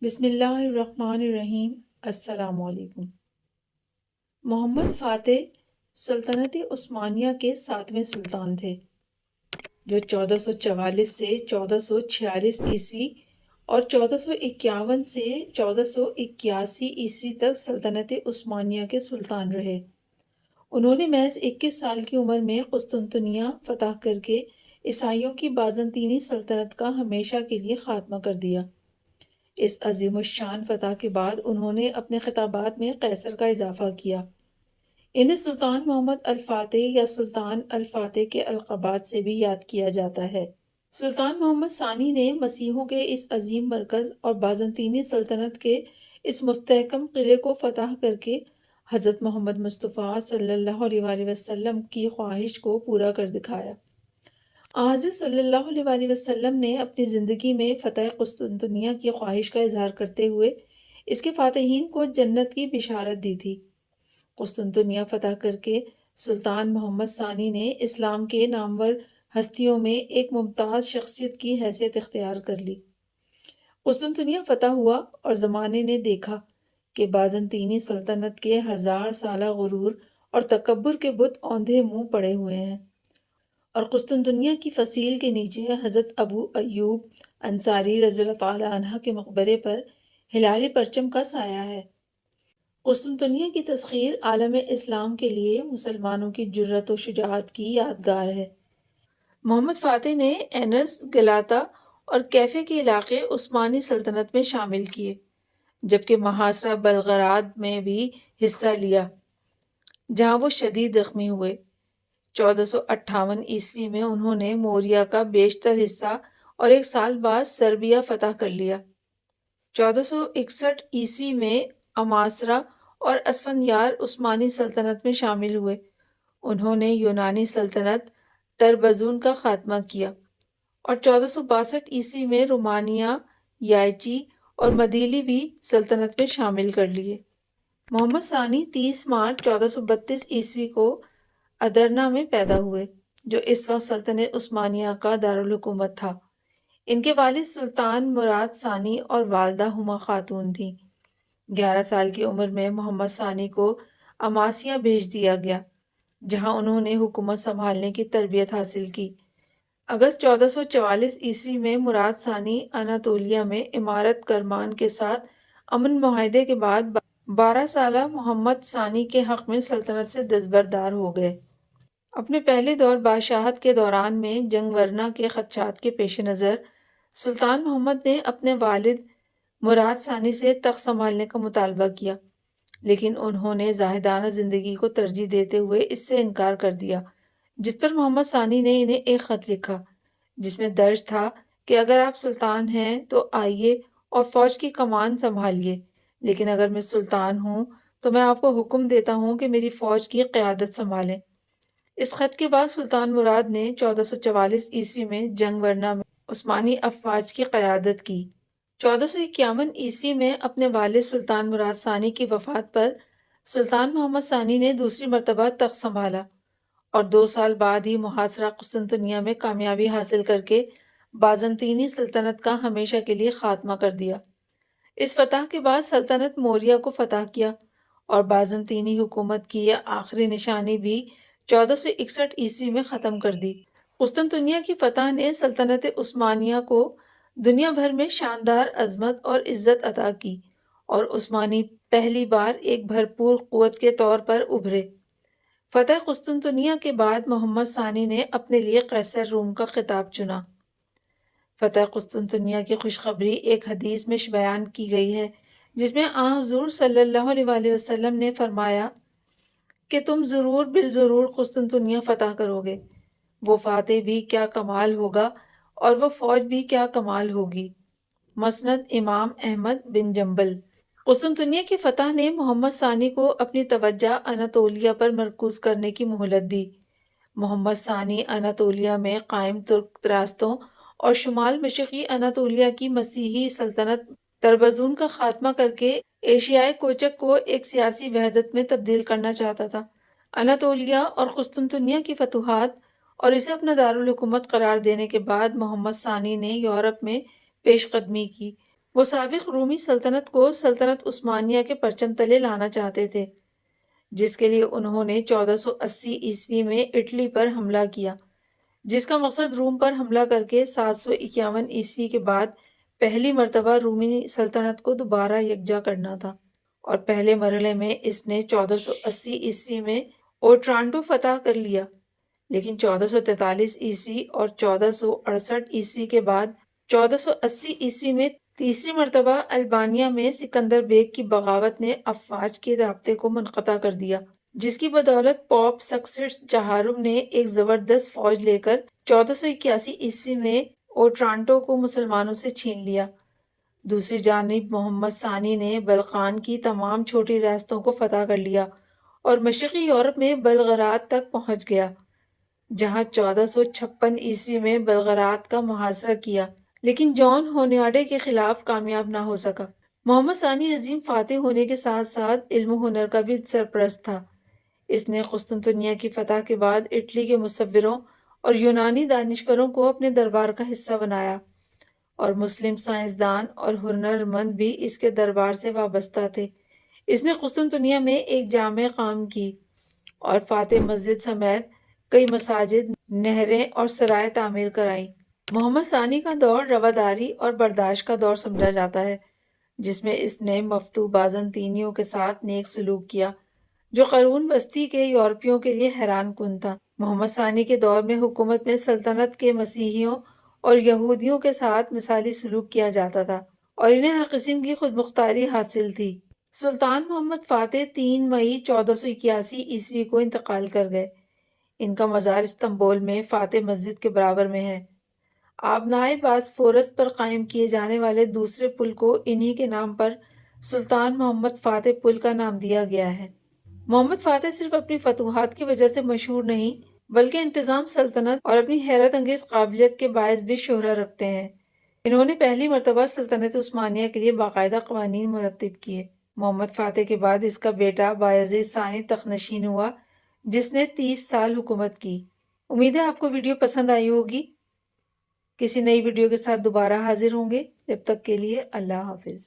بسم اللہ الرحمن الرحیم۔ السلام علیکم۔ محمد فاتح سلطنت عثمانیہ کے 7ویں سلطان تھے، جو 1444 سے 1446 عیسوی اور 1451 سے 1481 عیسوی تک سلطنت عثمانیہ کے سلطان رہے۔ انہوں نے محض 21 سال کی عمر میں قسطنطنیہ فتح کر کے عیسائیوں کی بازنطینی سلطنت کا ہمیشہ کے لیے خاتمہ کر دیا۔ اس عظیم الشان فتح کے بعد انہوں نے اپنے خطابات میں قیصر کا اضافہ کیا۔ انہیں سلطان محمد الفاتح یا سلطان الفاتح کے القابات سے بھی یاد کیا جاتا ہے۔ سلطان محمد ثانی نے مسیحوں کے اس عظیم مرکز اور بازنطینی سلطنت کے اس مستحکم قلعے کو فتح کر کے حضرت محمد مصطفیٰ صلی اللہ علیہ وآلہ وسلم کی خواہش کو پورا کر دکھایا۔ حضرت صلی اللہ علیہ وآلہ وسلم نے اپنی زندگی میں فتح قسطنطنیہ کی خواہش کا اظہار کرتے ہوئے اس کے فاتحین کو جنت کی بشارت دی تھی۔ قسطنطنیہ فتح کر کے سلطان محمد ثانی نے اسلام کے نامور ہستیوں میں ایک ممتاز شخصیت کی حیثیت اختیار کر لی۔ قسطنطنیہ فتح ہوا اور زمانے نے دیکھا کہ بازنطینی سلطنت کے 1000 سالہ غرور اور تکبر کے بت اوندھے منہ پڑے ہوئے ہیں، اور قسطنطنیہ کی فصیل کے نیچے حضرت ابو ایوب انصاری رضی اللہ تعالیٰ عنہ کے مقبرے پر ہلالی پرچم کا سایہ ہے۔ قسطنطنیہ کی تسخیر عالم اسلام کے لیے مسلمانوں کی جرأت و شجاعت کی یادگار ہے۔ محمد فاتح نے اینس، گلاتا اور کیفے کے علاقے عثمانی سلطنت میں شامل کیے، جبکہ محاصرہ بلغراد میں بھی حصہ لیا، جہاں وہ شدید زخمی ہوئے۔ 1458 عیسوی میں انہوں نے موریا کا بیشتر حصہ اور ایک سال بعد سربیا فتح کر لیا۔ 1461 عیسوی میں اماسرا اور اسفندیار عثمانی سلطنت میں شامل ہوئے۔ انہوں نے یونانی سلطنت تربزون کا خاتمہ کیا اور 1462 عیسوی میں رومانیہ، یائچی اور مدیلی بھی سلطنت میں شامل کر لیے۔ محمد ثانی 30 مارچ 1432 عیسوی کو ادرنا میں پیدا ہوئے، جو اس وقت سلطنت عثمانیہ کا دارالحکومت تھا۔ ان کے والد سلطان مراد ثانی اور والدہ ہما خاتون تھیں۔ 11 سال کی عمر میں محمد ثانی کو اماسیا بھیج دیا گیا، جہاں انہوں نے حکومت سنبھالنے کی تربیت حاصل کی۔ اگست 1444 عیسوی میں مراد ثانی اناطولیہ میں امارت کرمان کے ساتھ امن معاہدے کے بعد 12 سالہ محمد ثانی کے حق میں سلطنت سے دستبردار ہو گئے۔ اپنے پہلے دور بادشاہت کے دوران میں جنگ ورنا کے خدشات کے پیش نظر سلطان محمد نے اپنے والد مراد ثانی سے تخت سنبھالنے کا مطالبہ کیا، لیکن انہوں نے زاہدانہ زندگی کو ترجیح دیتے ہوئے اس سے انکار کر دیا، جس پر محمد ثانی نے انہیں ایک خط لکھا، جس میں درج تھا کہ اگر آپ سلطان ہیں تو آئیے اور فوج کی کمان سنبھالیے، لیکن اگر میں سلطان ہوں تو میں آپ کو حکم دیتا ہوں کہ میری فوج کی قیادت سنبھالیں۔ اس خط کے بعد سلطان مراد نے 1444 عیسوی میں جنگ ورنا میں عثمانی افواج کی قیادت کی۔ 1451 عیسوی میں اپنے والد سلطان مراد ثانی کی وفات پر سلطان محمد ثانی نے دوسری مرتبہ تخت سنبھالا اور 2 سال بعد ہی محاصرہ قسطنطنیہ میں کامیابی حاصل کر کے بازنطینی سلطنت کا ہمیشہ کے لیے خاتمہ کر دیا۔ اس فتح کے بعد سلطنت موریہ کو فتح کیا اور بازنطینی حکومت کی یہ آخری نشانی بھی 1461 عیسوی میں ختم کر دی۔ قسطنطنیہ کی فتح نے سلطنت عثمانیہ کو دنیا بھر میں شاندار عظمت اور عزت عطا کی اور عثمانی پہلی بار ایک بھرپور قوت کے طور پر ابھرے۔ فتح قسطنطنیہ کے بعد محمد ثانی نے اپنے لیے قیصر روم کا خطاب چنا۔ فتح قسطنطنیہ کی خوشخبری ایک حدیث میں بیان کی گئی ہے، جس میں حضور صلی اللہ علیہ وآلہ وسلم نے فرمایا کہ تم ضرور بالضرور قسطنطنیہ فتح کرو گے۔ وہ فاتح بھی کیا کمال ہوگا اور وہ فوج بھی کیا کمال ہوگی۔ مسند امام احمد بن جنبل۔ قسطنطنیہ کی فتح نے محمد ثانی کو اپنی توجہ اناطولیہ پر مرکوز کرنے کی مہلت دی۔ محمد ثانی اناطولیہ میں قائم ترک راستوں اور شمال مشرقی اناطولیہ کی مسیحی سلطنت تربزون کا خاتمہ کر کے ایشیائے کوچک کو ایک سیاسی وحدت میں تبدیل کرنا چاہتا تھا۔ اناطولیہ اور قسطنطنیہ کی فتوحات اور اسے اپنا دارالحکومت قرار دینے کے بعد محمد ثانی نے یورپ میں پیش قدمی کی وہ سابق رومی سلطنت کو سلطنت عثمانیہ کے پرچم تلے لانا چاہتے تھے، جس کے لیے انہوں نے 1480 میں اٹلی پر حملہ کیا، جس کا مقصد روم پر حملہ کر کے 751 کے بعد پہلی مرتبہ رومی سلطنت کو دوبارہ یکجا کرنا تھا، اور پہلے مرحلے میں اس نے 1480 میں اوٹرانٹو فتح کر لیا، لیکن 1443 اور 1468 کے بعد 1480 میں تیسری مرتبہ البانیہ میں سکندر بیگ کی بغاوت نے افواج کے رابطے کو منقطع کر دیا، جس کی بدولت پوپ سکسٹس چہارم نے ایک زبردست فوج لے کر 1481 میں اوٹرانٹو کو مسلمانوں سے چھین لیا۔ دوسری جانب محمد ثانی نے بلقان کی تمام چھوٹی ریاستوں کو فتح کر لیا اور مشرقی یورپ میں بلغراد تک پہنچ گیا، جہاں 1456 میں بلغراد کا محاصرہ کیا، لیکن جان ہونیاڈے کے خلاف کامیاب نہ ہو سکا۔ محمد ثانی عظیم فاتح ہونے کے ساتھ ساتھ علم و ہنر کا بھی سرپرست تھا۔ اس نے قسطنطنیہ کی فتح کے بعد اٹلی کے مصوروں اور یونانی دانشوروں کو اپنے دربار کا حصہ بنایا، اور مسلم سائنسدان اور ہنرمند بھی اس کے دربار سے وابستہ تھے۔ اس نے قسطنطنیہ میں ایک جامع قائم کی اور فاتح مسجد سمیت کئی مساجد، نہریں اور سرائے تعمیر کرائیں۔ محمد ثانی کا دور رواداری اور برداشت کا دور سمجھا جاتا ہے، جس میں اس نے مفتوح بازنطینیوں کے ساتھ نیک سلوک کیا، جو قرون وسطی کے یورپیوں کے لیے حیران کن تھا۔ محمد ثانی کے دور میں حکومت میں سلطنت کے مسیحیوں اور یہودیوں کے ساتھ مثالی سلوک کیا جاتا تھا، اور انہیں ہر قسم کی خود مختاری حاصل تھی۔ سلطان محمد فاتح 3 مئی 1481 کو انتقال کر گئے۔ ان کا مزار استنبول میں فاتح مسجد کے برابر میں ہے۔ آبنائے باسفورس پر قائم کیے جانے والے دوسرے پل کو انہی کے نام پر سلطان محمد فاتح پل کا نام دیا گیا ہے۔ محمد فاتح صرف اپنی فتوحات کی وجہ سے مشہور نہیں، بلکہ انتظام سلطنت اور اپنی حیرت انگیز قابلیت کے باعث بھی شہرت رکھتے ہیں۔ انہوں نے پہلی مرتبہ سلطنت عثمانیہ کے لیے باقاعدہ قوانین مرتب کیے۔ محمد فاتح کے بعد اس کا بیٹا بایزید ثانی تخت نشین ہوا، جس نے 30 سال حکومت کی۔ امید ہے آپ کو ویڈیو پسند آئی ہوگی۔ کسی نئی ویڈیو کے ساتھ دوبارہ حاضر ہوں گے، جب تک کے لیے اللہ حافظ۔